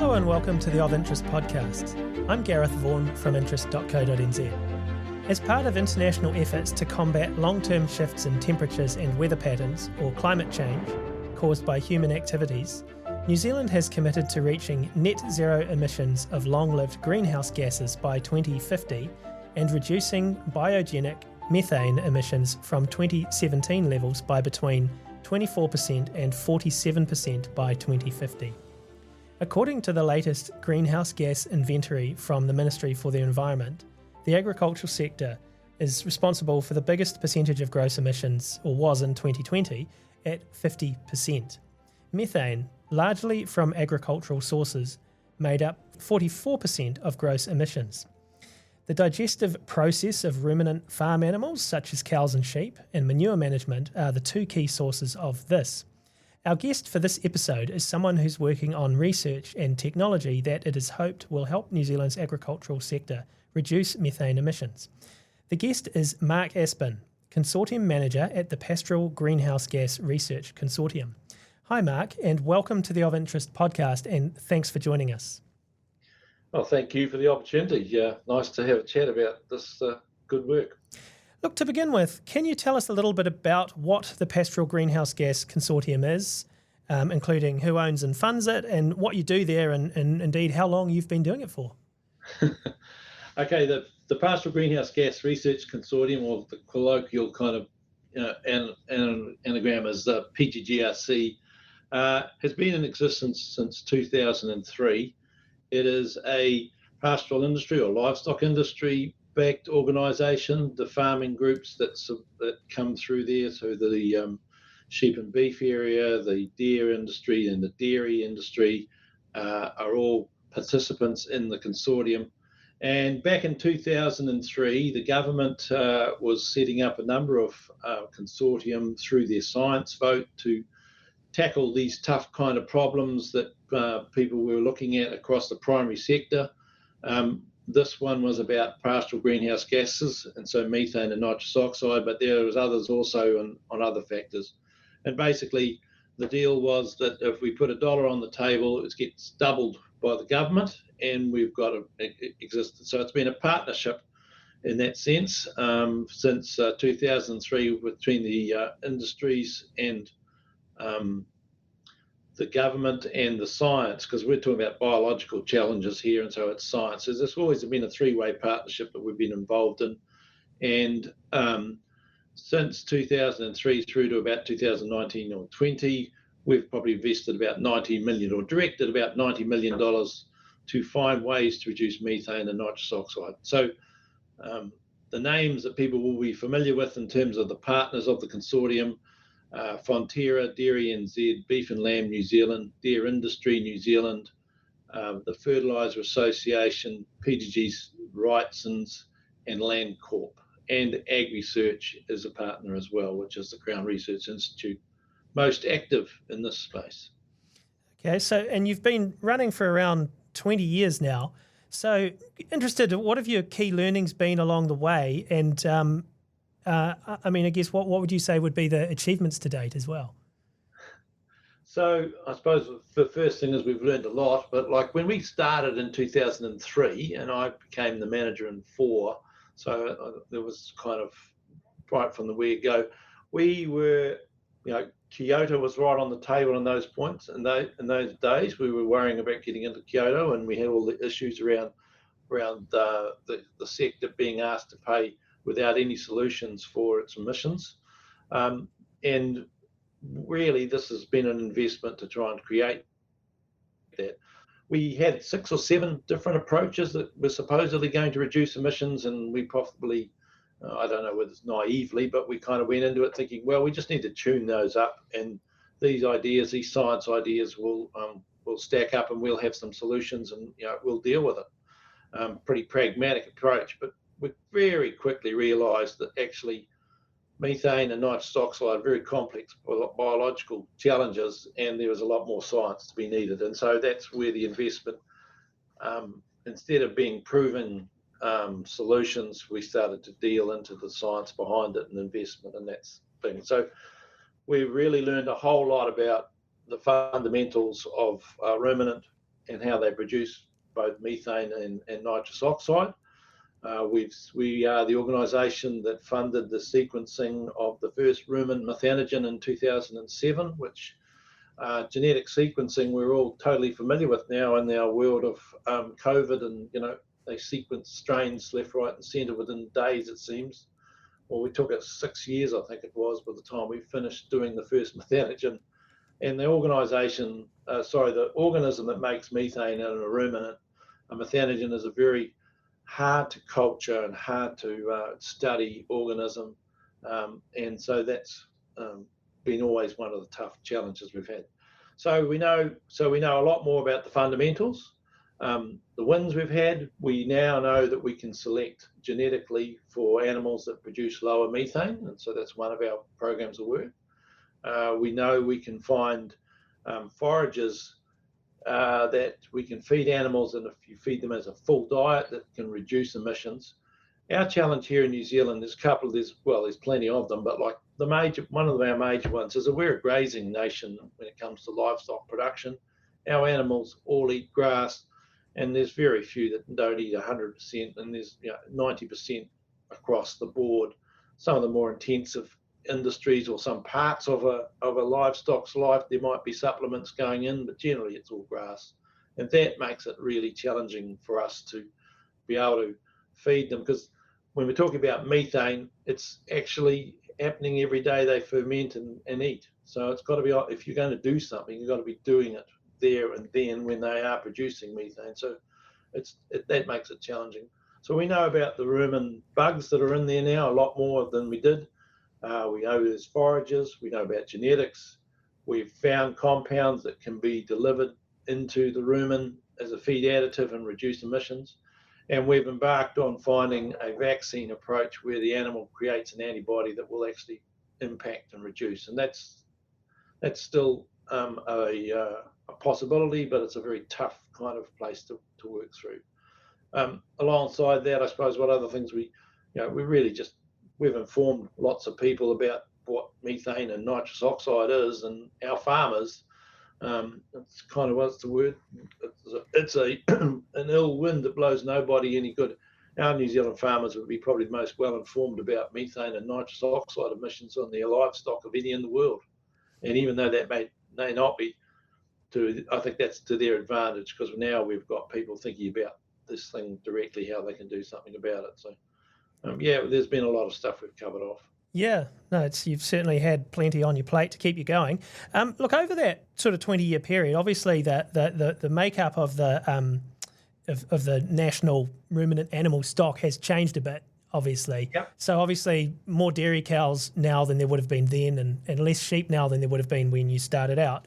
Hello and welcome to the Of Interest podcast. I'm Gareth Vaughan from interest.co.nz. As part of international efforts to combat long-term shifts in temperatures and weather patterns, or climate change, caused by human activities, New Zealand has committed to reaching net zero emissions of long-lived greenhouse gases by 2050 and reducing biogenic methane emissions from 2017 levels by between 24% and 47% by 2050. According to the latest greenhouse gas inventory from the Ministry for the Environment, the agricultural sector is responsible for the biggest percentage of gross emissions, or was in 2020, at 50%. Methane, largely from agricultural sources, made up 44% of gross emissions. The digestive process of ruminant farm animals, such as cows and sheep, and manure management are the two key sources of this. Our guest for this episode is someone who's working on research and technology that it is hoped will help New Zealand's agricultural sector reduce methane emissions. The guest is Mark Aspin, Consortium Manager at the Pastoral Greenhouse Gas Research Consortium. Hi Mark, and welcome to the Of Interest podcast, and thanks for joining us. Well, thank you for the opportunity. Nice to have a chat about this good work. Look, to begin with, can you tell us a little bit about what the Pastoral Greenhouse Gas Consortium is, including who owns and funds it, and what you do there, and indeed how long you've been doing it for? Okay, the Pastoral Greenhouse Gas Research Consortium, or the colloquial kind of anagram is PGGRC, has been in existence since 2003. It is a pastoral industry or livestock industry backed organisation. The farming groups that come through there, so the sheep and beef area, the deer industry and the dairy industry are all participants in the consortium. And back in 2003, the government was setting up a number of consortium through their science vote to tackle these tough kind of problems that people were looking at across the primary sector. This one was about pastoral greenhouse gases, and so methane and nitrous oxide, but there was others also on other factors. And basically, the deal was that if we put $1 on the table, it gets doubled by the government, and we've got existed. So it's been a partnership in that sense since 2003 between the industries and the government and the science, because we're talking about biological challenges here, and so it's science. So there's always been a three-way partnership that we've been involved in. And since 2003 through to about 2019 or 20, we've probably invested about $90 million or directed about $90 million to find ways to reduce methane and nitrous oxide. So the names that people will be familiar with in terms of the partners of the consortium: Fonterra, Dairy NZ, Beef and Lamb New Zealand, Deer Industry New Zealand, the Fertiliser Association, PGG's Wrightsons, and Land Corp. And Ag Research is a partner as well, which is the Crown Research Institute, most active in this space. Okay, so, and you've been running for around 20 years now. So interested, what have your key learnings been along the way? And I guess what would you say would be the achievements to date as well? So I suppose the first thing is we've learned a lot, but like when we started in 2003 and I became the manager in 2004, so there was kind of right from the word go, we were, Kyoto was right on the table in those points. And in those days, we were worrying about getting into Kyoto, and we had all the issues around the sector being asked to pay without any solutions for its emissions. And really, this has been an investment to try and create that. We had 6 or 7 different approaches that were supposedly going to reduce emissions, and we probably, I don't know whether it's naively, but we kind of went into it thinking, well, we just need to tune those up, and these ideas, these science ideas will stack up, and we'll have some solutions, and we'll deal with it. Pretty pragmatic approach, but we very quickly realised that actually methane and nitrous oxide are very complex biological challenges, and there was a lot more science to be needed. And so that's where the investment, instead of being proven solutions, we started to deal into the science behind it and investment in that thing. So we really learned a whole lot about the fundamentals of ruminant and how they produce both methane and nitrous oxide. We are the organisation that funded the sequencing of the first rumen methanogen in 2007, which genetic sequencing we're all totally familiar with now in our world of COVID, and they sequence strains left, right, and centre within days, it seems. Well, we took it 6 years, I think it was, by the time we finished doing the first methanogen. And the organism that makes methane in a ruminant, a methanogen, is a very hard to culture and hard to study organism, and so that's been always one of the tough challenges we've had. So we know a lot more about the fundamentals. The wins we've had, we now know that we can select genetically for animals that produce lower methane, and so that's one of our programs of work. We know we can find forages that we can feed animals, and if you feed them as a full diet, that can reduce emissions. Our challenge here in New Zealand, there's plenty of them, but like one of our major ones is that we're a grazing nation when it comes to livestock production. Our animals all eat grass, and there's very few that don't eat 100%, and there's 90% across the board. Some of the more intensive industries or some parts of a livestock's life, there might be supplements going in, but generally it's all grass, and that makes it really challenging for us to be able to feed them, because when we're talking about methane, it's actually happening every day. They ferment and eat, so it's got to be, if you're going to do something, you've got to be doing it there and then when they are producing methane, so that makes it challenging. So we know about the rumen bugs that are in there now a lot more than we did. We know there's forages, we know about genetics, we've found compounds that can be delivered into the rumen as a feed additive and reduce emissions, and we've embarked on finding a vaccine approach where the animal creates an antibody that will actually impact and reduce, and that's still a possibility, but it's a very tough kind of place to work through. Alongside that, I suppose what other things we've informed lots of people about what methane and nitrous oxide is, and our farmers, it's kind of, what's the word? It's an ill wind that blows nobody any good. Our New Zealand farmers would be probably the most well informed about methane and nitrous oxide emissions on their livestock of any in the world. And even though that may not be, I think that's to their advantage, because now we've got people thinking about this thing directly, how they can do something about it. So there's been a lot of stuff we've covered off. Yeah, no, you've certainly had plenty on your plate to keep you going. Look, over that sort of 20-year period, obviously the makeup of the national ruminant animal stock has changed a bit, obviously. Yep. So obviously more dairy cows now than there would have been then, and less sheep now than there would have been when you started out.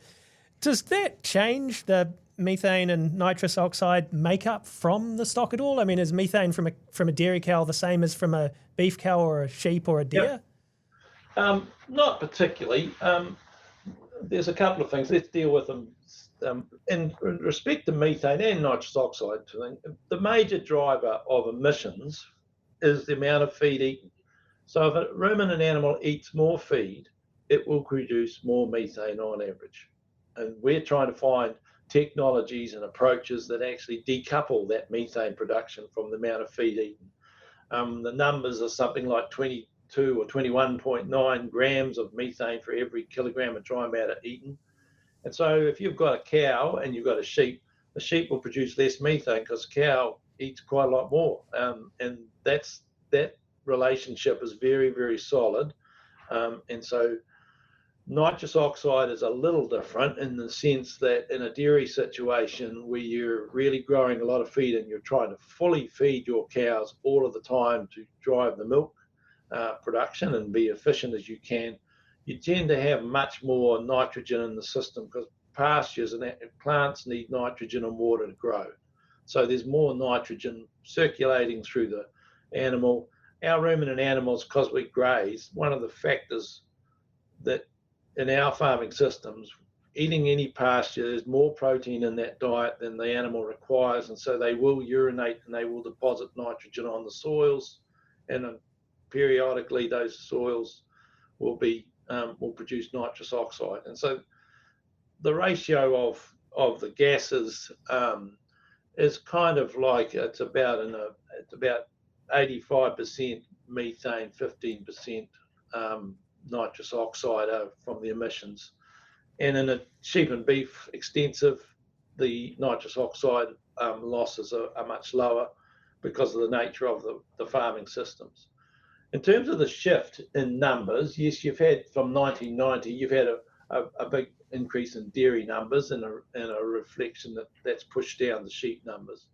Does that change the methane and nitrous oxide makeup from the stock at all? I mean, is methane from a dairy cow the same as from a beef cow or a sheep or a deer? Yep. Not particularly. There's a couple of things. Let's deal with them. In respect to methane and nitrous oxide, the major driver of emissions is the amount of feed eaten. So if a ruminant animal eats more feed, it will produce more methane on average. And we're trying to find technologies and approaches that actually decouple that methane production from the amount of feed eaten. The numbers are something like 22 or 21.9 grams of methane for every kilogram of dry matter eaten. And so if you've got a cow and you've got a sheep, the sheep will produce less methane because the cow eats quite a lot more. And that relationship is very, very solid. And so nitrous oxide is a little different in the sense that in a dairy situation where you're really growing a lot of feed and you're trying to fully feed your cows all of the time to drive the milk production and be efficient as you can, you tend to have much more nitrogen in the system, because pastures and plants need nitrogen and water to grow. So there's more nitrogen circulating through the animal. Our ruminant animals, because we graze, one of the factors that in our farming systems, eating any pasture, there's more protein in that diet than the animal requires, and so they will urinate and they will deposit nitrogen on the soils, and periodically those soils will produce nitrous oxide. And so the ratio of the gases is kind of like it's about 85% methane, 15% nitrous oxide from the emissions. And in a sheep and beef extensive, the nitrous oxide losses are much lower because of the nature of the farming systems. In terms of the shift in numbers, yes, you've had from 1990, you've had a big increase in dairy numbers and a reflection that's pushed down the sheep numbers.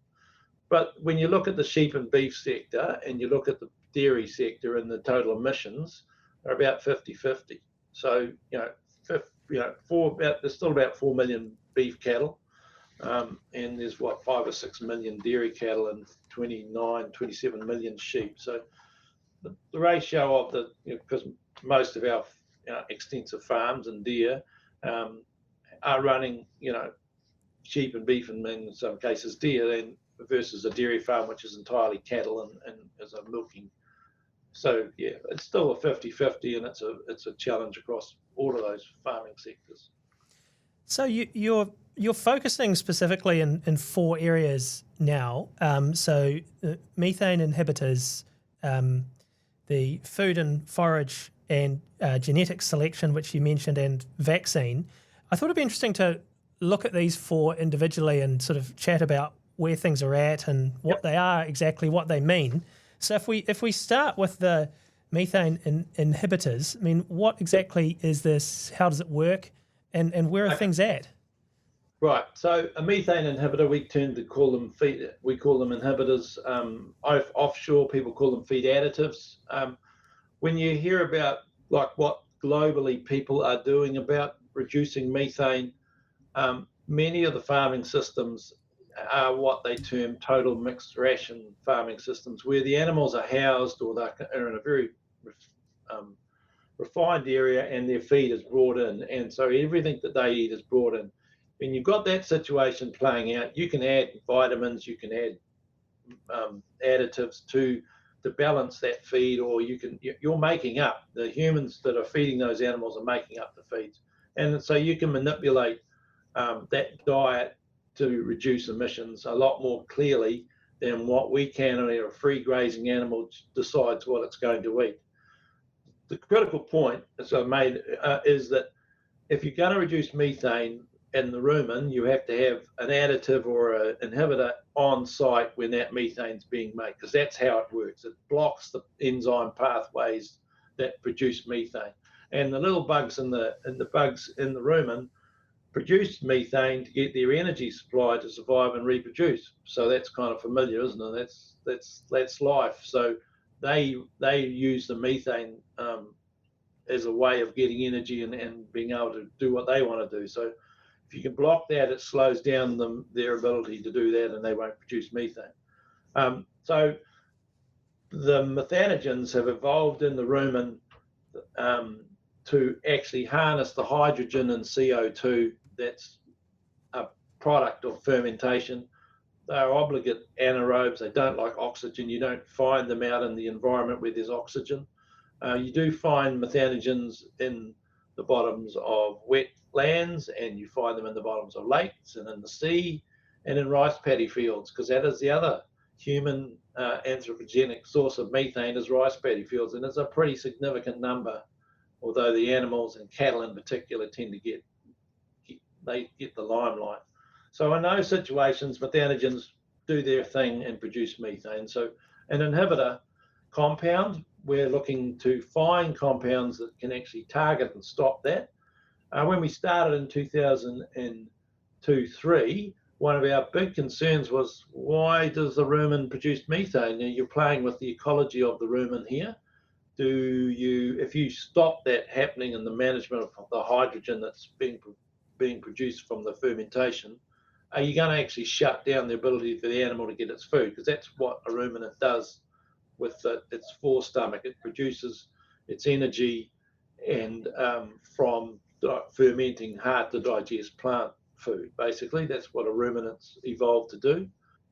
But when you look at the sheep and beef sector and you look at the dairy sector and the total emissions, they're about 50-50. So, there's still about 4 million beef cattle, and there's 5 or 6 million dairy cattle and 27 million sheep. So the ratio of because most of our extensive farms and deer are running, sheep and beef and in some cases deer, then versus a dairy farm which is entirely cattle and is a milking. So yeah, it's still a 50-50, and it's a challenge across all of those farming sectors. So you're focusing specifically in 4 areas now. So methane inhibitors, the food and forage and genetic selection, which you mentioned, and vaccine. I thought it'd be interesting to look at these 4 individually and sort of chat about where things are at and what they are exactly, what they mean. So if we start with the methane inhibitors, I mean, what exactly is this? How does it work? And where are things at? Right. So a methane inhibitor, we tend to call them we call them inhibitors. Offshore, people call them feed additives. When you hear about like what globally people are doing about reducing methane, many of the farming systems are what they term total mixed ration farming systems, where the animals are housed or they're in a very refined area and their feed is brought in. And so everything that they eat is brought in. When you've got that situation playing out, you can add vitamins, you can add additives to balance that feed, or you're making up. The humans that are feeding those animals are making up the feeds. And so you can manipulate that diet to reduce emissions a lot more clearly than what we can when a free grazing animal decides what it's going to eat. The critical point, as I made, is that if you're going to reduce methane in the rumen, you have to have an additive or an inhibitor on site when that methane's being made, because that's how it works. It blocks the enzyme pathways that produce methane. And the little bugs in the bugs in the rumen produce methane to get their energy supply to survive and reproduce. So that's kind of familiar, isn't it? That's life. So they use the methane as a way of getting energy and being able to do what they want to do. So if you can block that, it slows down their ability to do that, and they won't produce methane. So the methanogens have evolved in the rumen to actually harness the hydrogen and CO2 that's a product of fermentation. They're obligate anaerobes. They don't like oxygen. You don't find them out in the environment where there's oxygen. You do find methanogens in the bottoms of wetlands, and you find them in the bottoms of lakes and in the sea and in rice paddy fields, because that is the other human anthropogenic source of methane, is rice paddy fields, and it's a pretty significant number, although the animals and cattle in particular tend to get the limelight. So in those situations, methanogens do their thing and produce methane. So an inhibitor compound, we're looking to find compounds that can actually target and stop that. When we started in 2002-3, one of our big concerns was, why does the rumen produce methane? You're playing with the ecology of the rumen here. If you stop that happening in the management of the hydrogen that's being produced from the fermentation, are you going to actually shut down the ability for the animal to get its food? Because that's what a ruminant does with its forestomach. It produces its energy and from fermenting hard to digest plant food. Basically, that's what a ruminant's evolved to do.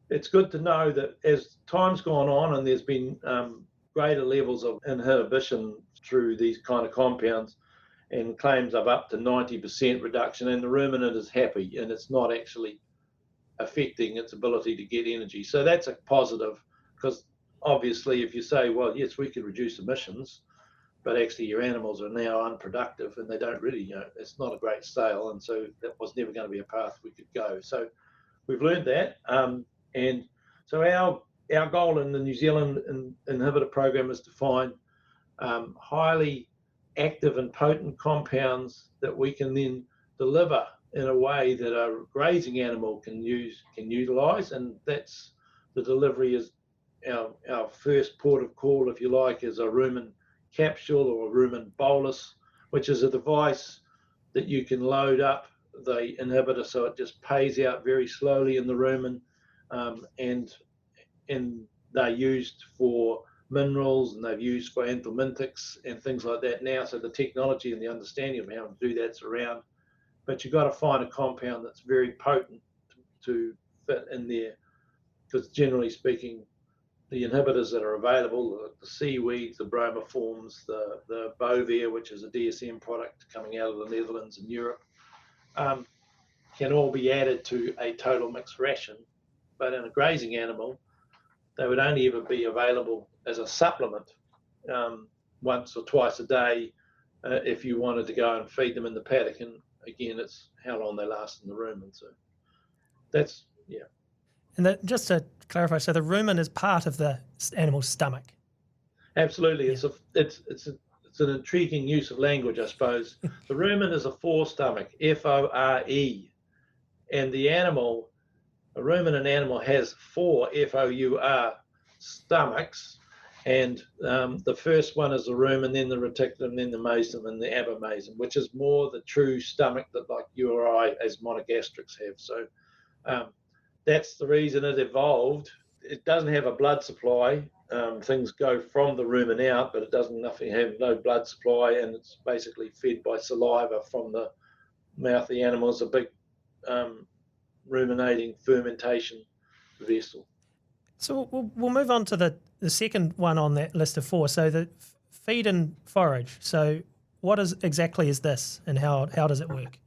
It's good to know that as time's gone on and there's been greater levels of inhibition through these kind of compounds, and claims of up to 90% reduction, and the ruminant is happy, and it's not actually affecting its ability to get energy. So that's a positive, because obviously if you say, well, yes, we can reduce emissions, but actually your animals are now unproductive and they don't really, it's not a great sale, and so that was never going to be a path we could go. So we've learned that, and so our goal in the New Zealand inhibitor program is to find highly active and potent compounds that we can then deliver in a way that a grazing animal can utilize, and that's the delivery is our first port of call, if you like, is a rumen capsule or a rumen bolus, which is a device that you can load up the inhibitor so it just pays out very slowly in the rumen, and they're used for minerals, and they've used for anthelmintics and things like that now. So the technology and the understanding of how to do that's around, but you've got to find a compound that's very potent to fit in there, because generally speaking, the inhibitors that are available, the seaweeds, the bromoforms, the bovir, which is a DSM product coming out of the Netherlands and Europe, can all be added to a total mixed ration. But in a grazing animal, they would only ever be available as a supplement once or twice a day if you wanted to go and feed them in the paddock. And again, it's how long they last in the rumen. So that's, yeah. And that, just to clarify, so the rumen is part of the animal's stomach. Absolutely, yeah. It's an intriguing use of language, I suppose. The rumen is a forestomach, F-O-R-E, and the animal, a ruminant animal, has 4 F-O-U-R stomachs, and the first one is the rumen, then the reticulum, then the meson, and the abomasum, which is more the true stomach that like you or I as monogastrics have. So that's the reason it evolved. It doesn't have a blood supply. Things go from the rumen out, but it doesn't have no blood supply, and it's basically fed by saliva from the mouth of the animal. It's a big ruminating fermentation vessel. So we'll move on to the second one on that list of 4. So the feed and forage. So what exactly is this, and how does it work?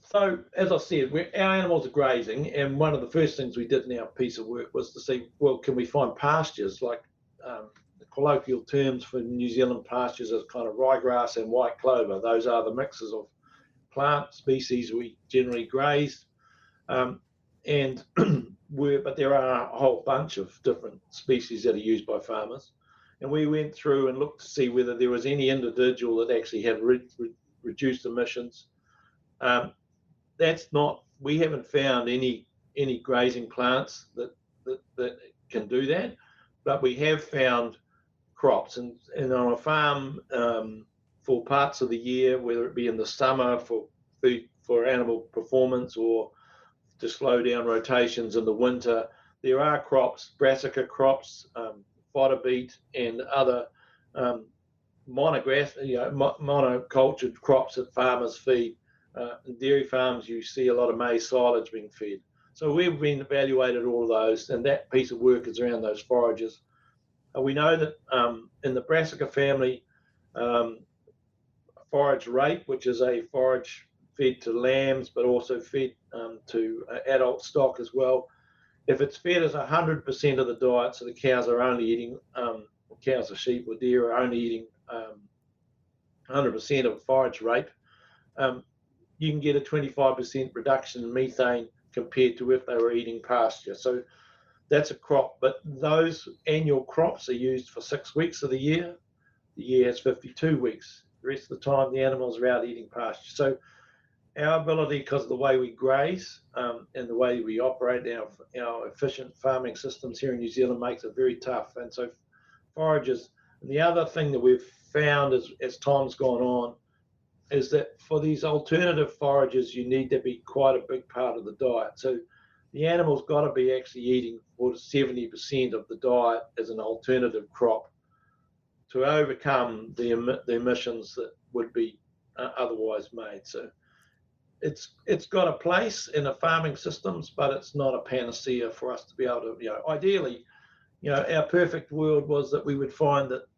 So, as I said, our animals are grazing, and one of the first things we did in our piece of work was to see, well, can we find pastures, like the colloquial terms for New Zealand pastures is kind of ryegrass and white clover. Those are the mixes of plant species we generally graze, but there are a whole bunch of different species that are used by farmers. And we went through and looked to see whether there was any individual that actually had reduced emissions. We haven't found any grazing plants that can do that, but we have found crops, and on a farm for parts of the year, whether it be in the summer for food for animal performance or to slow down rotations in the winter, there are crops, brassica crops, fodder beet, and other monocultured crops that farmers feed. In dairy farms, you see a lot of maize silage being fed. So we've been evaluated all of those, and that piece of work is around those forages. We know that in the brassica family, forage rape, which is a forage fed to lambs, but also fed to adult stock as well, if it's fed as 100% of the diet, so the cows are only eating, cows or sheep or deer are only eating 100% of forage rape, you can get a 25% reduction in methane compared to if they were eating pasture. So that's a crop, but those annual crops are used for 6 weeks of the year. The year has 52 weeks. The rest of the time, the animals are out eating pasture. So our ability, because of the way we graze and the way we operate our efficient farming systems here in New Zealand, makes it very tough. And so forages, and the other thing that we've found as time's gone on, is that for these alternative forages, you need to be quite a big part of the diet. So the animal's got to be actually eating 70% of the diet as an alternative crop to overcome the emissions that would be otherwise made. So it's got a place in the farming systems, but it's not a panacea for us to be able to, ideally, our perfect world was that we would find that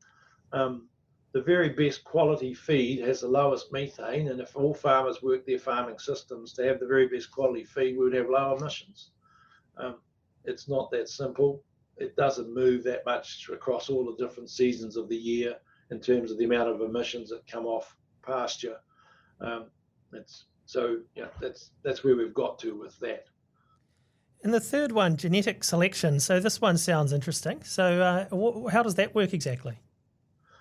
the very best quality feed has the lowest methane, and if all farmers work their farming systems to have the very best quality feed, we would have low emissions. It's not that simple. It doesn't move that much across all the different seasons of the year in terms of the amount of emissions that come off pasture. That's where we've got to with that. And the third one, genetic selection. So this one sounds interesting. So how does that work exactly?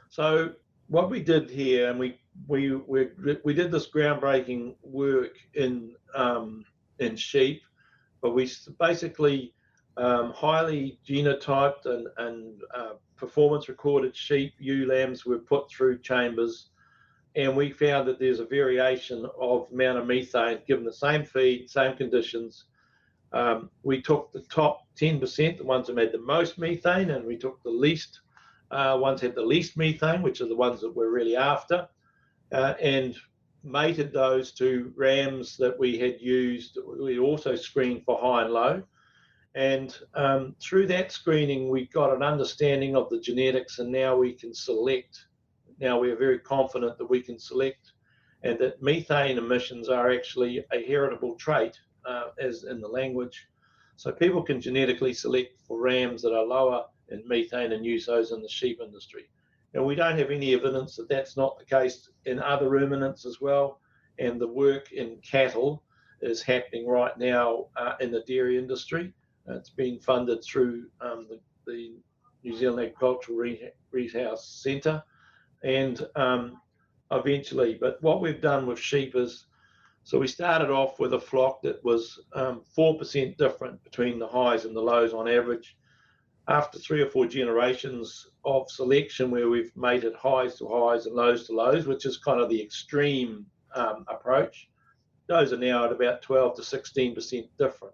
So what we did here, and we did this groundbreaking work in sheep, but we basically highly genotyped and performance recorded sheep, ewe lambs were put through chambers, and we found that there's a variation of amount of methane given the same feed, same conditions. We took the top 10%, the ones that had the most methane, and we took the least ones had the least methane, which are the ones that we're really after, and mated those to rams that we had used. We also screened for high and low. And through that screening, we got an understanding of the genetics, and now we can select. Now we are very confident that we can select, and that methane emissions are actually a heritable trait, as in the language. So people can genetically select for rams that are lower in methane and use those in the sheep industry. And we don't have any evidence that that's not the case in other ruminants as well. And the work in cattle is happening right now in the dairy industry. It's being funded through the New Zealand Agricultural Greenhouse Centre, and eventually. But what we've done with sheep is, so we started off with a flock that was 4% different between the highs and the lows on average. After 3 or 4 generations of selection, where we've mated highs to highs and lows to lows, which is kind of the extreme approach, those are now at about 12 to 16% different.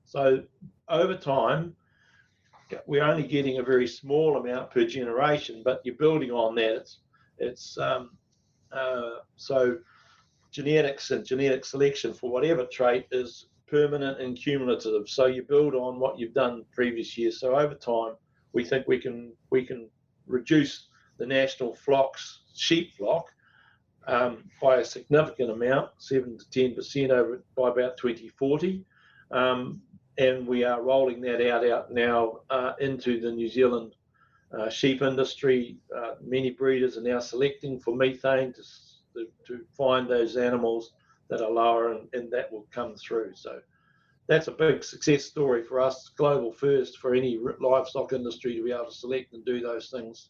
So over time, we're only getting a very small amount per generation, but you're building on that. So genetics and genetic selection for whatever trait is permanent and cumulative. So you build on what you've done previous years. So over time, we think we can reduce the national sheep flock by a significant amount, 7 to 10% by about 2040. And we are rolling that out now into the New Zealand sheep industry. Many breeders are now selecting for methane to find those animals that are lower, and that will come through. So that's a big success story for us, global first for any livestock industry to be able to select and do those things.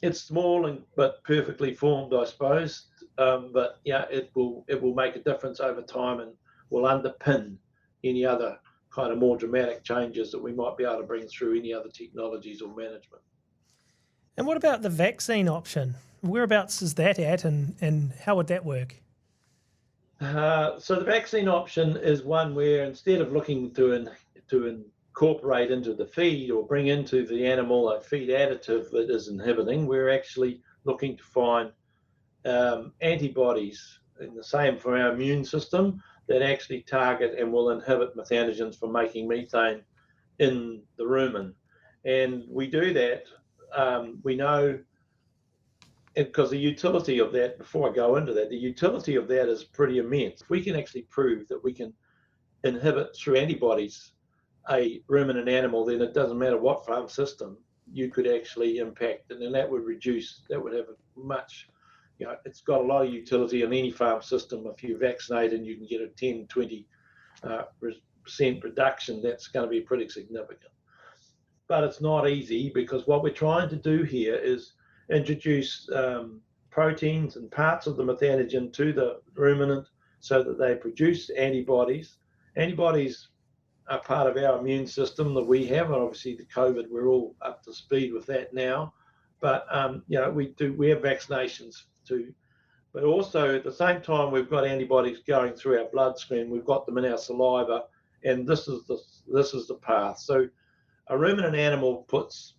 It's small but perfectly formed, I suppose. But yeah, it will make a difference over time and will underpin any other kind of more dramatic changes that we might be able to bring through any other technologies or management. And what about the vaccine option? Whereabouts is that at, and how would that work? So the vaccine option is one where, instead of looking to incorporate into the feed or bring into the animal a feed additive that is inhibiting, we're actually looking to find antibodies, in the same for our immune system, that actually target and will inhibit methanogens from making methane in the rumen. And we do that, we know, because the utility of that, before I go into that, the utility of that is pretty immense. If we can actually prove that we can inhibit through antibodies a ruminant animal, then it doesn't matter what farm system you could actually impact, and then that would have a much, it's got a lot of utility in any farm system. If you vaccinate and you can get a 10, 20% reduction, that's going to be pretty significant. But it's not easy, because what we're trying to do here is introduce proteins and parts of the methanogen to the ruminant so that they produce antibodies. Antibodies are part of our immune system that we have, and obviously the COVID, we're all up to speed with that now. But we have vaccinations too. But also at the same time, we've got antibodies going through our bloodstream. We've got them in our saliva, and this is the path. So a ruminant animal puts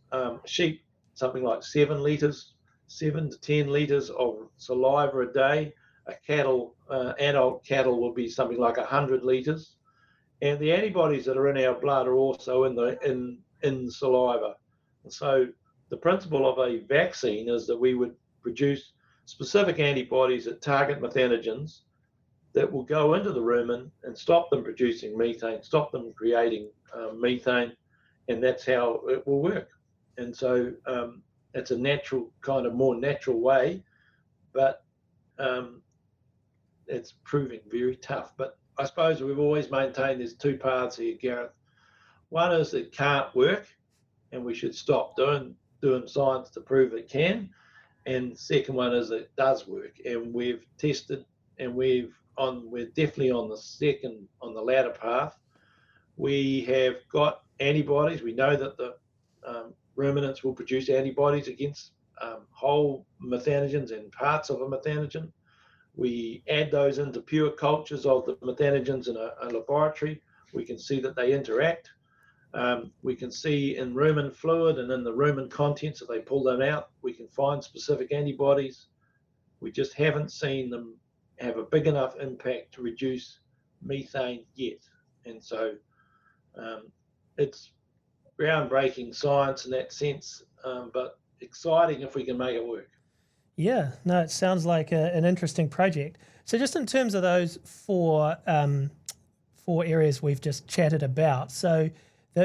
sheep something like 7 to 10 litres of saliva a day. A cattle, adult cattle, will be something like 100 litres. And the antibodies that are in our blood are also in the saliva. And so the principle of a vaccine is that we would produce specific antibodies that target methanogens that will go into the rumen and stop them producing methane, stop them creating methane, and that's how it will work. And so it's a natural, kind of more natural way, but it's proving very tough. But I suppose we've always maintained there's two paths here, Gareth. One is it can't work, and we should stop doing science to prove it can. And the second one is it does work, and we've tested, and we're definitely on the latter path. We have got antibodies. We know that the ruminants will produce antibodies against whole methanogens and parts of a methanogen. We add those into pure cultures of the methanogens in a laboratory. We can see that they interact. We can see in rumen fluid and in the rumen contents that they pull them out. We can find specific antibodies. We just haven't seen them have a big enough impact to reduce methane yet. And so it's groundbreaking science in that sense, but exciting if we can make it work. Yeah, no, it sounds like an interesting project. So just in terms of those four areas we've just chatted about, so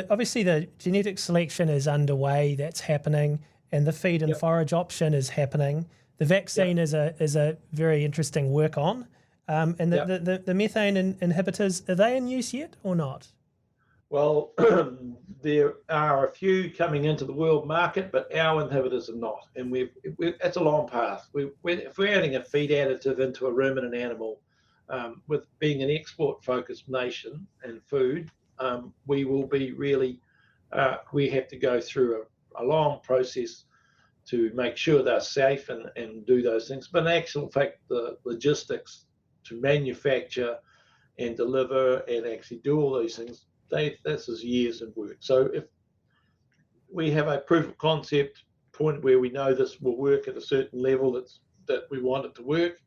obviously the genetic selection is underway, that's happening, and the feed and forage option is happening. The vaccine is a very interesting work on. And the methane inhibitors, are they in use yet or not? Well, there are a few coming into the world market, but our inhibitors are not. And it's a long path. If we're adding a feed additive into a ruminant animal, with being an export-focused nation and food, we will be really, we have to go through a long process to make sure they're safe and do those things. But in actual fact, the logistics to manufacture and deliver and actually do all these things, this is years of work. So if we have a proof of concept point where we know this will work at a certain level that we want it to work,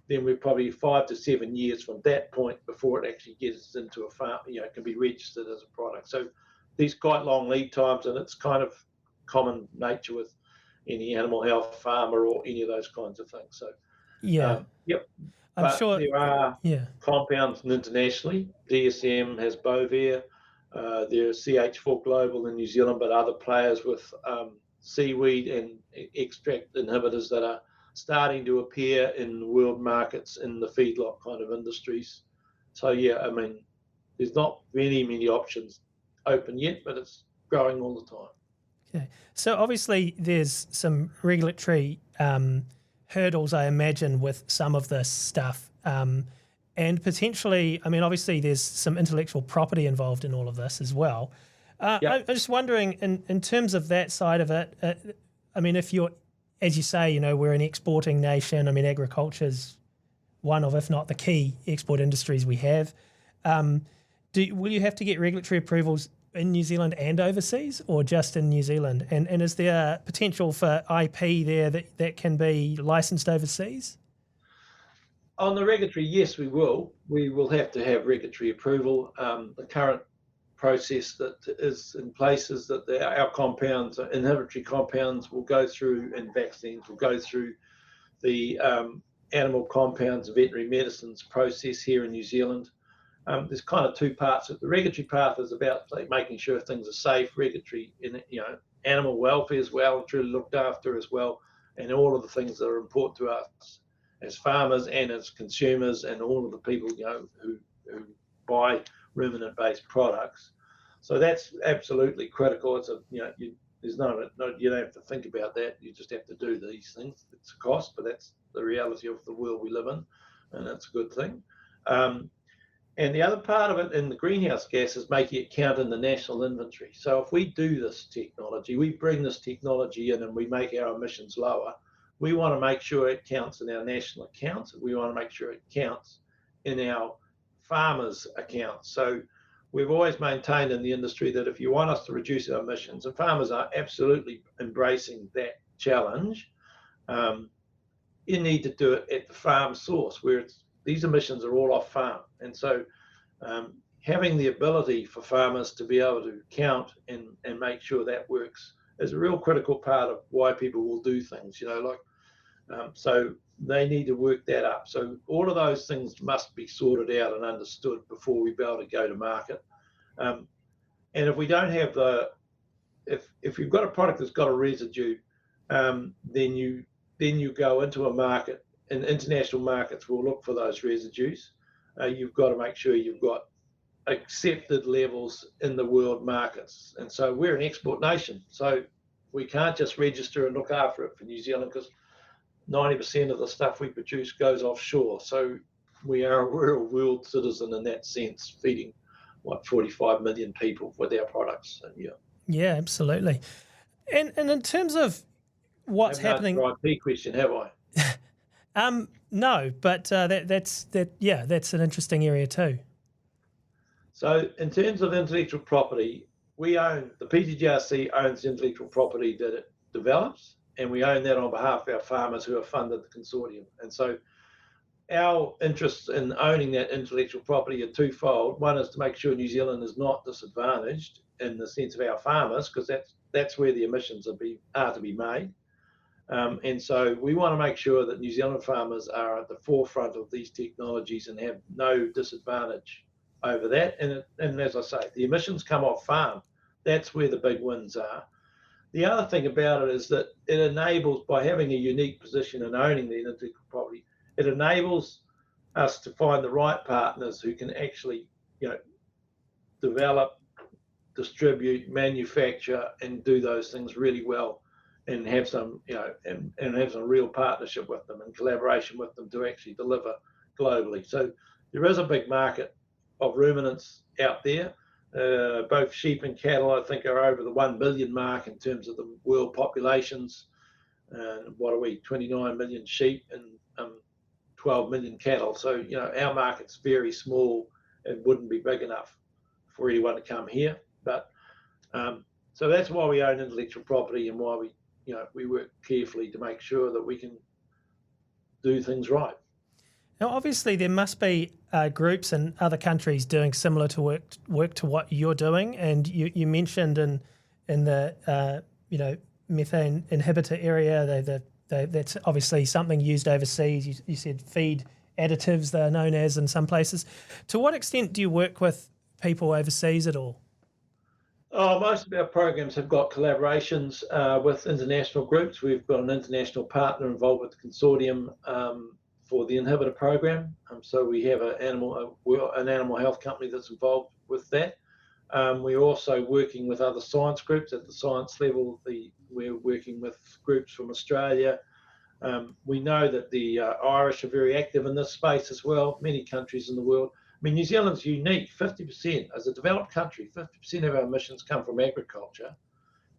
then we're probably 5 to 7 years from that point before it actually gets into a farm, can be registered as a product. So these quite long lead times, and it's kind of common nature with any animal health farmer or any of those kinds of things. So I'm sure there are compounds internationally. DSM has Bovair. There's CH4 Global in New Zealand, but other players with seaweed and extract inhibitors that are starting to appear in world markets in the feedlot kind of industries. So there's not many options open yet, but it's growing all the time. Okay. So obviously there's some regulatory hurdles, I imagine, with some of this stuff. And potentially, obviously there's some intellectual property involved in all of this as well. I'm just wondering, in terms of that side of it, if you're, as you say, we're an exporting nation. Agriculture's one of, if not the key export industries we have. Will you have to get regulatory approvals in New Zealand and overseas, or just in New Zealand? And is there potential for IP there that can be licensed overseas? On the regulatory, yes, we will. We will have to have regulatory approval. The current process that is in place is that our compounds, inhibitory compounds, will go through, and vaccines will go through the animal compounds veterinary medicines process here in New Zealand. There's kind of two parts. The regulatory path is about making sure things are safe, regulatory, animal welfare as well, truly looked after as well, and all of the things that are important to us as farmers and as consumers and all of the people who buy ruminant-based products. So that's absolutely critical. It's you don't have to think about that. You just have to do these things. It's a cost, but that's the reality of the world we live in, and that's a good thing. And the other part of it in the greenhouse gas is making it count in the national inventory. So if we do this technology, we bring this technology in and we make our emissions lower, we want to make sure it counts in our national accounts. We want to make sure it counts in our farmers' accounts. So we've always maintained in the industry that if you want us to reduce our emissions, and farmers are absolutely embracing that challenge, you need to do it at the farm source where these emissions are all off farm. And so having the ability for farmers to be able to count and make sure that works is a real critical part of why people will do things, so they need to work that up. So all of those things must be sorted out and understood before we be able to go to market. And if we don't have if you've got a product that's got a residue, then you go into a market, and international markets will look for those residues. You've got to make sure you've got accepted levels in the world markets. And so we're an export nation, so we can't just register and look after it for New Zealand, because 90% of the stuff we produce goes offshore. So we are a real world citizen in that sense, feeding 45 million people with our products. And Yeah, absolutely. And in terms of what's happening, IP question, have I? No, but that's an interesting area too. So in terms of intellectual property, the PTGRC owns intellectual property that it develops, and we own that on behalf of our farmers who have funded the consortium. And so our interests in owning that intellectual property are twofold. One is to make sure New Zealand is not disadvantaged in the sense of our farmers, because that's where the emissions are to be made. And so we want to make sure that New Zealand farmers are at the forefront of these technologies and have no disadvantage over that. And as I say, the emissions come off farm. That's where the big wins are. The other thing about it is that it enables, by having a unique position and owning the intellectual property, it enables us to find the right partners who can actually, develop, distribute, manufacture, and do those things really well, and have some, and have some real partnership with them and collaboration with them to actually deliver globally. So there is a big market of ruminants out there. Both sheep and cattle, I think, are over the 1 billion mark in terms of the world populations. And what are we, 29 million sheep and 12 million cattle. So, our market's very small and wouldn't be big enough for anyone to come here. But so that's why we own intellectual property, and why we work carefully to make sure that we can do things right. Now, obviously, there must be groups in other countries doing similar to work to what you're doing, and you mentioned in the methane inhibitor area, that's obviously something used overseas. You said feed additives, they're known as in some places. To what extent do you work with people overseas at all? Most of our programs have got collaborations with international groups. We've got an international partner involved with the consortium for the inhibitor program. So we have an animal health company that's involved with that. We're also working with other science groups at the science level. We're working with groups from Australia. We know that the Irish are very active in this space as well. Many countries in the world. I mean, New Zealand's unique. 50%, as a developed country, 50% of our emissions come from agriculture.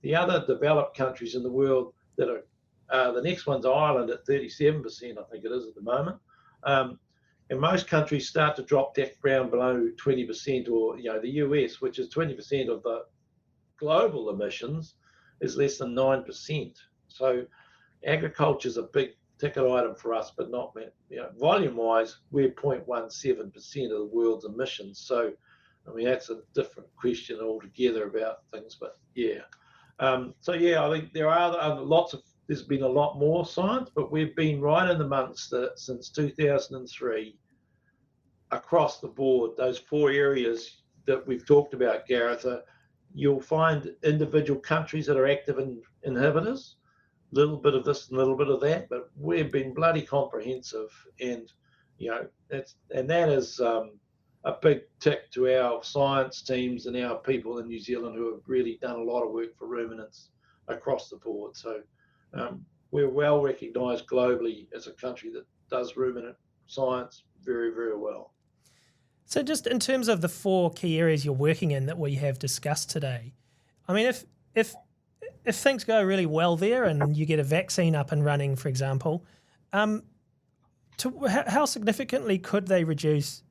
The other developed countries in the world that are the next one's Ireland at 37%, I think it is at the moment. And most countries start to drop down below 20%, or the US, which is 20% of the global emissions, is less than 9%. So agriculture is a big ticket item for us, but not volume-wise, we're 0.17% of the world's emissions. So I mean, that's a different question altogether about things, but yeah. I think there are there's been a lot more science, but we've been right in amongst it since 2003 across the board. Those 4 areas that we've talked about, Gareth, you'll find individual countries that are active in inhibitors, a little bit of this and a little bit of that, but we've been bloody comprehensive, and that is a big tick to our science teams and our people in New Zealand who have really done a lot of work for ruminants across the board. So we're well recognised globally as a country that does ruminant science very, very well. So just in terms of the 4 key areas you're working in that we have discussed today, I mean, if things go really well there and you get a vaccine up and running, for example, how significantly could they reduce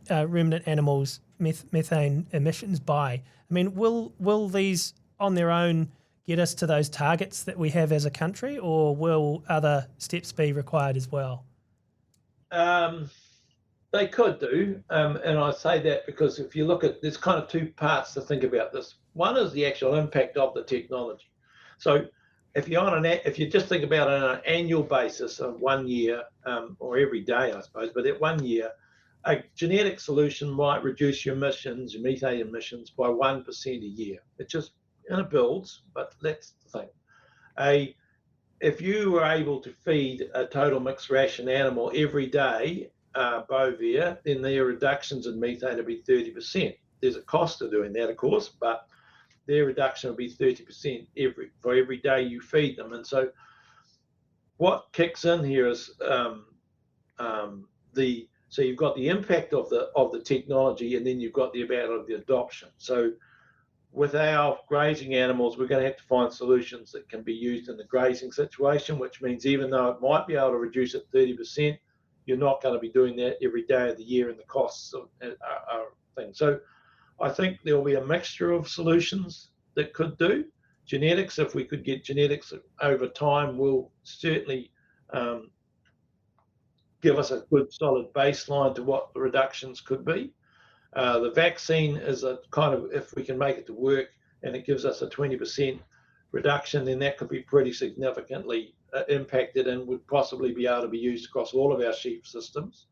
ruminant animals' methane emissions by? I mean, will these on their own get us to those targets that we have as a country, or will other steps be required as well? They could do, and I say that because if you look at, there's kind of 2 parts to think about this. One is the actual impact of the technology. So if you just think about it on an annual basis of 1 year, or every day, I suppose, but at 1 year, a genetic solution might reduce your emissions, your methane emissions, by 1% a year. It just, and it builds, but that's the thing. If you were able to feed a total mixed ration animal every day, bovine, then their reductions in methane would be 30%. There's a cost to doing that, of course, but their reduction will be 30% for every day you feed them. And so what kicks in here is so you've got the impact of the technology, and then you've got the amount of the adoption. So with our grazing animals, we're going to have to find solutions that can be used in the grazing situation, which means even though it might be able to reduce it 30%, you're not going to be doing that every day of the year, and the costs are things. So I think there will be a mixture of solutions that could do. Genetics, if we could get genetics over time, will certainly give us a good solid baseline to what the reductions could be. The vaccine is a kind of, if we can make it to work and it gives us a 20% reduction, then that could be pretty significantly impacted and would possibly be able to be used across all of our sheep systems.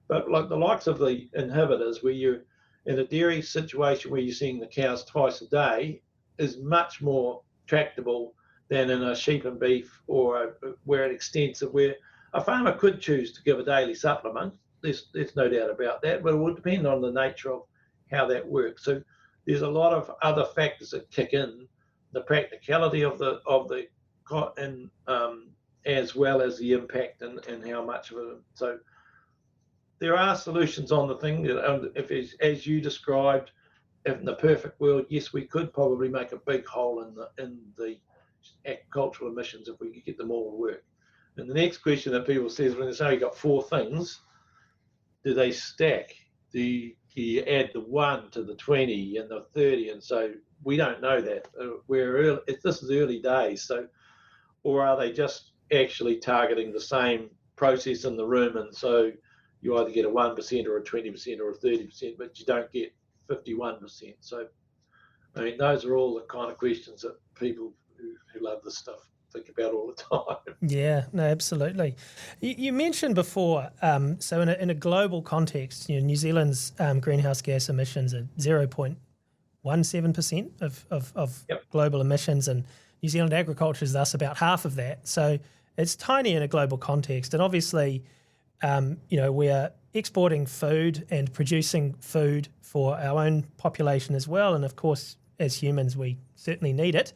But like the likes of the inhibitors, where you're in a dairy situation where you're seeing the cows twice a day, is much more tractable than in a sheep and beef, or where an extensive, where a farmer could choose to give a daily supplement. There's no doubt about that, but it would depend on the nature of how that works. So there's a lot of other factors that kick in, the practicality of the and as well as the impact and how much of it. So there are solutions on the thing that, if it's, as you described, if in the perfect world, yes, we could probably make a big hole in the agricultural emissions if we could get them all to work. And the next question that people say is, when they say you've got 4 things, do they stack? Do you add the 1 to the 20 and the 30? And so we don't know that. This is early days. So, or are they just actually targeting the same process in the rumen? So you either get a 1% or a 20% or a 30%, but you don't get 51%. So, I mean, those are all the kind of questions that people who love this stuff think about all the time. Yeah, no, absolutely. You mentioned before, so in a global context, New Zealand's greenhouse gas emissions are 0.17% of Yep. global emissions, and New Zealand agriculture is thus about half of that. So it's tiny in a global context, and obviously, we are exporting food and producing food for our own population as well, and of course, as humans, we certainly need it.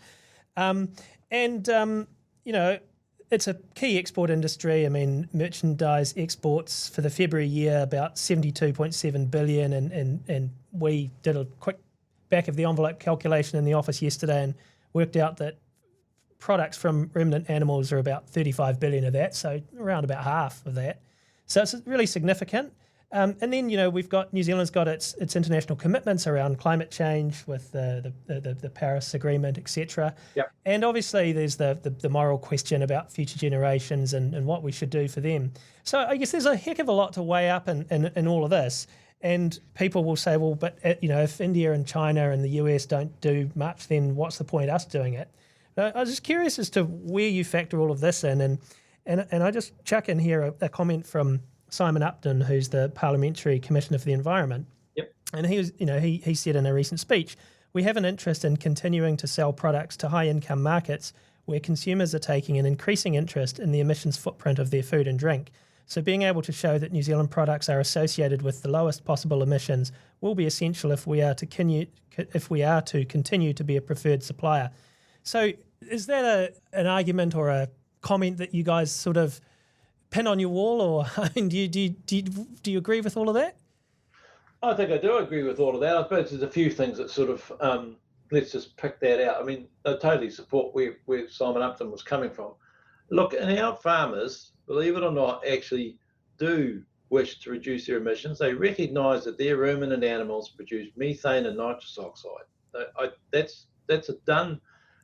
It's a key export industry. I mean, merchandise exports for the February year about 72.7 billion, and we did a quick back of the envelope calculation in the office yesterday and worked out that products from ruminant animals are about 35 billion of that, so around about half of that. So it's really significant. And then, we've got, New Zealand's got its international commitments around climate change with the Paris Agreement, etc. Yep. And obviously there's the moral question about future generations and what we should do for them. So I guess there's a heck of a lot to weigh up in all of this. And people will say, well, but if India and China and the US don't do much, then what's the point of us doing it? I was just curious as to where you factor all of this in. And I just chuck in here a comment from Simon Upton, who's the Parliamentary Commissioner for the Environment. Yep. And he said in a recent speech, we have an interest in continuing to sell products to high-income markets where consumers are taking an increasing interest in the emissions footprint of their food and drink. So being able to show that New Zealand products are associated with the lowest possible emissions will be essential if we are to continue to be a preferred supplier. So is that an argument or a comment that you guys sort of pin on your wall, or do you agree with all of that? I think I do agree with all of that. I suppose there's a few things that sort of, let's just pick that out. I mean, I totally support where Simon Upton was coming from. Look, and our farmers, believe it or not, actually do wish to reduce their emissions. They recognise that their ruminant animals produce methane and nitrous oxide. That's a done.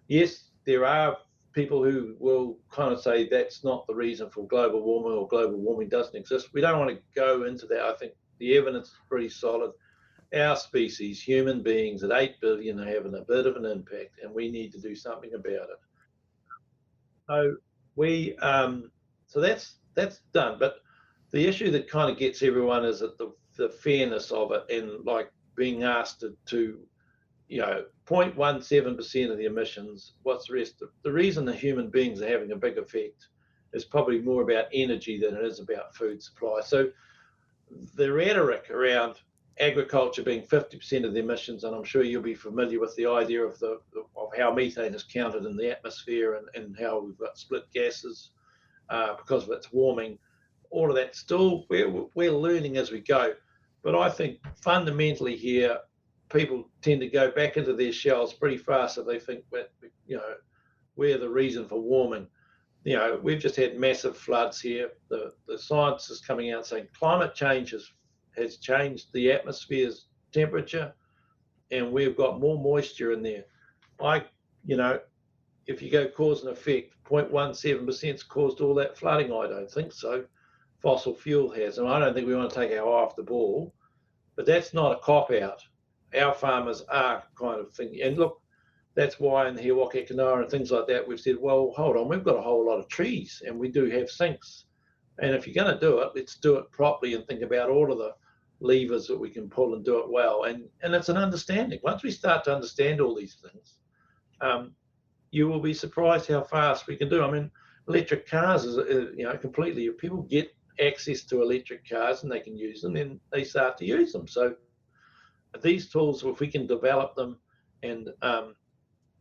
Yes, there are people who will kind of say that's not the reason for global warming, or global warming doesn't exist. We don't want to go into that. I think the evidence is pretty solid. Our species, human beings at 8 billion, are having a bit of an impact, and we need to do something about it. So we, so that's done. But the issue that kind of gets everyone is that the fairness of it, and like being asked to 0.17% of the emissions. What's the rest? The reason the human beings are having a big effect is probably more about energy than it is about food supply. So the rhetoric around agriculture being 50% of the emissions, and I'm sure you'll be familiar with the idea of how methane is counted in the atmosphere and how we've got split gases because of its warming. All of that still we're learning as we go, but I think fundamentally here people tend to go back into their shells pretty fast if they think that we're the reason for warming. We've just had massive floods here. The science is coming out saying climate change has changed the atmosphere's temperature, and we've got more moisture in there. If you go cause and effect, 0.17%'s caused all that flooding. I don't think so. Fossil fuel has, and I don't think we want to take our eye off the ball, but that's not a cop-out. Our farmers are kind of thinking, and look, that's why in the Hiwaka Kanoa and things like that, we've said, well, hold on, we've got a whole lot of trees and we do have sinks. And if you're going to do it, let's do it properly and think about all of the levers that we can pull and do it well. And it's an understanding. Once we start to understand all these things, you will be surprised how fast we can do. I mean, electric cars is, completely, if people get access to electric cars and they can use them, then they start to use them. So these tools, if we can develop them, and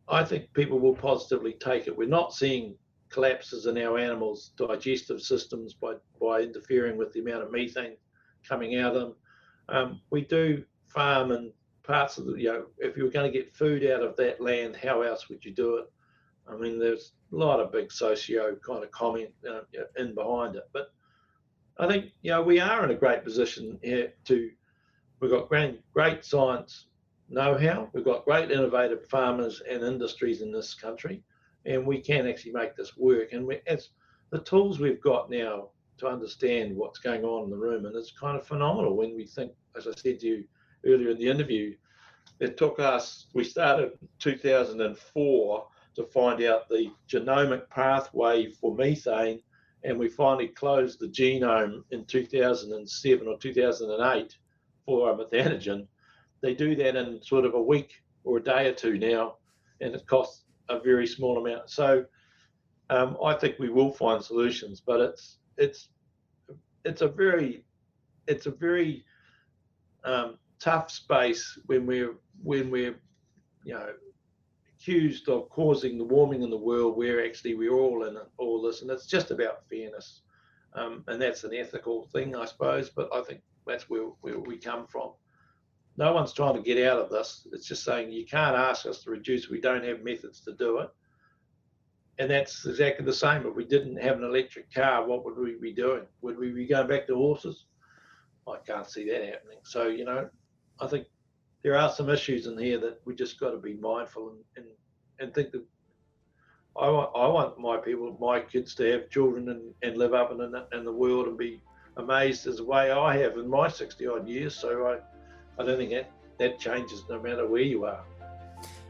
I think people will positively take it. We're not seeing collapses in our animals' digestive systems by interfering with the amount of methane coming out of them. We do farm in parts of if you were going to get food out of that land, how else would you do it? I mean, there's a lot of big socio kind of comment in behind it. But I think, we are in a great position here we've got great science know-how, we've got great innovative farmers and industries in this country, and we can actually make this work. And as the tools we've got now to understand what's going on in the rumen is kind of phenomenal. When we think, as I said to you earlier in the interview, we started in 2004 to find out the genomic pathway for methane, and we finally closed the genome in 2007 or 2008 for a methanogen. They do that in sort of a week or a day or two now, and it costs a very small amount. So I think we will find solutions, but it's a very tough space when we're accused of causing the warming in the world, where actually we're all in all this, and it's just about fairness, and that's an ethical thing, I suppose. But I think that's where we come from. No one's trying to get out of this. It's just saying you can't ask us to reduce. We don't have methods to do it. And that's exactly the same. If we didn't have an electric car, what would we be doing? Would we be going back to horses? I can't see that happening. So, I think there are some issues in here that we just got to be mindful and think that I want my kids to have children and live up in the world and be amazed as the way I have in my 60 odd years. So I don't think that changes no matter where you are.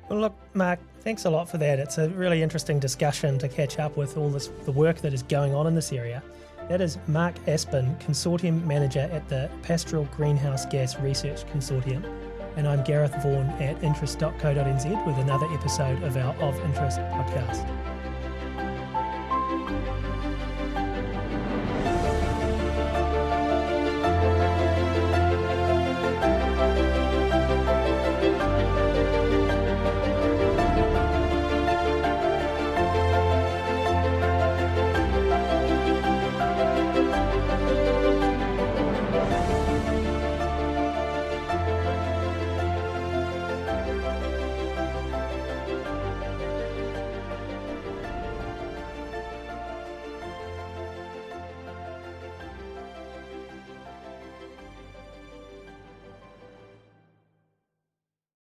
Well, look, Mark, thanks a lot for that. It's a really interesting discussion to catch up with all the work that is going on in this area. That is Mark Aspin, Consortium Manager at the Pastoral Greenhouse Gas Research Consortium. And I'm Gareth Vaughan at interest.co.nz with another episode of our Of Interest podcast.